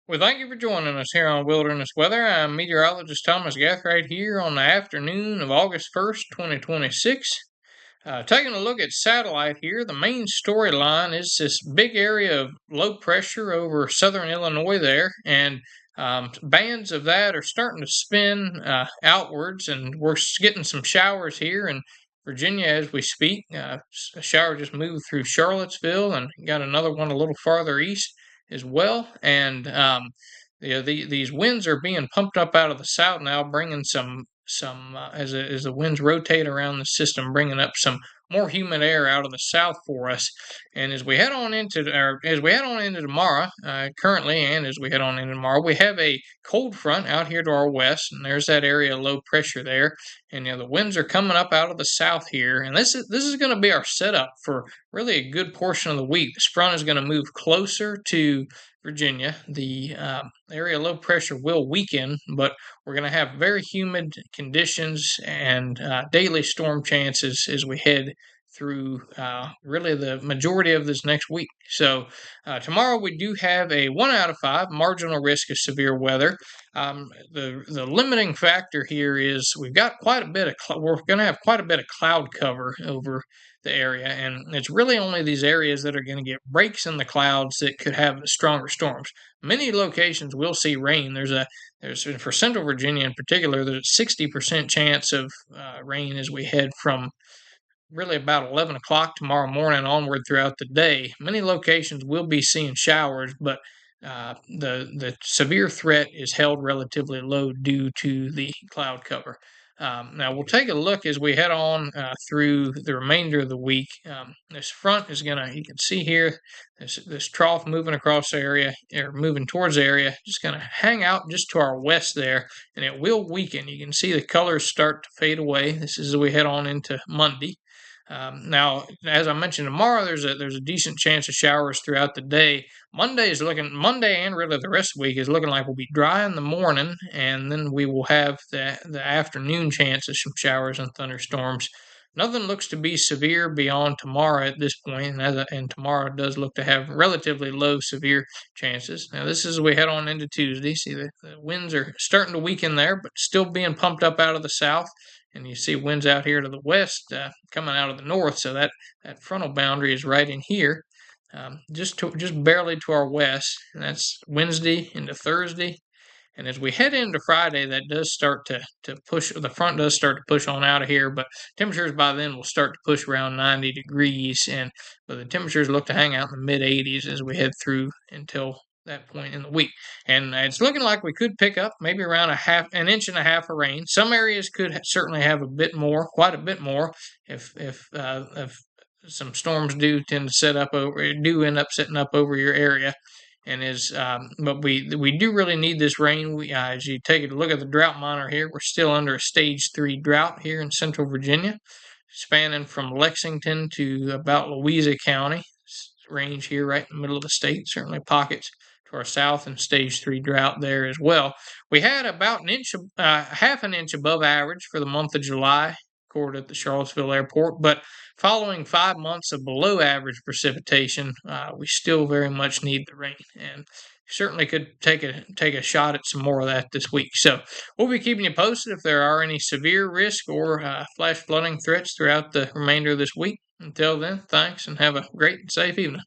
Well, thank you for joining us here on Wilderness Weather. I'm meteorologist Thomas Gathright here on the afternoon of August 1st, 2026. Taking a look at satellite here, the main storyline is this big area of low pressure over southern Illinois there, and bands of that are starting to spin outwards, and we're getting some showers here in Virginia as we speak. A shower just moved through Charlottesville, and got another one a little farther east as well. And these winds are being pumped up out of the south now, bringing some as the winds rotate around the system, bringing up some more humid air out of the south for us. And as we head on into tomorrow, currently, and as we head on into tomorrow, we have a cold front out here to our west, and there's that area of low pressure there. And the winds are coming up out of the south here, and this is going to be our setup for really a good portion of the week. This front is going to move closer to Virginia. The area of low pressure will weaken, but we're going to have very humid conditions and daily storm chances as we head through really the majority of this next week. So tomorrow we do have a 1 out of 5 marginal risk of severe weather. The limiting factor here is we're going to have quite a bit of cloud cover over the area, and it's really only these areas that are going to get breaks in the clouds that could have stronger storms. Many locations will see rain. There's for Central Virginia in particular, there's a 60% chance of rain as we head from really about 11 o'clock tomorrow morning onward throughout the day. Many locations will be seeing showers, but the severe threat is held relatively low due to the cloud cover. Now we'll take a look as we head on through the remainder of the week. This front is you can see here, this trough moving across the area, or moving towards the area, just going to hang out just to our west there, and it will weaken. You can see the colors start to fade away. This is as we head on into Monday. Now, as I mentioned, tomorrow there's a decent chance of showers throughout the day. Monday and really the rest of the week is looking like we'll be dry in the morning, and then we will have the afternoon chance of some showers and thunderstorms. Nothing looks to be severe beyond tomorrow at this point, and tomorrow does look to have relatively low severe chances. Now, this is as we head on into Tuesday. See, the winds are starting to weaken there, but still being pumped up out of the south. And you see winds out here to the west coming out of the north, so that frontal boundary is right in here, just barely to our west. And that's Wednesday into Thursday. And as we head into Friday, that does start to push. The front does start to push on out of here, but temperatures by then will start to push around 90 degrees, but the temperatures look to hang out in the mid 80s as we head through until that point in the week. And it's looking like we could pick up maybe around an inch and a half of rain. Some areas could certainly have quite a bit more, if some storms do end up setting up over your area. And but we do really need this rain. As you take a look at the drought monitor here, we're still under a stage 3 drought here in Central Virginia, spanning from Lexington to about Louisa County. Range here right in the middle of the state. Certainly pockets to our south and stage 3 drought there as well. We had about half an inch above average for the month of July, recorded at the Charlottesville airport, but following 5 months of below average precipitation, we still very much need the rain, and certainly could take a shot at some more of that this week. So we'll be keeping you posted if there are any severe risk or flash flooding threats throughout the remainder of this week. Until then, thanks and have a great and safe evening.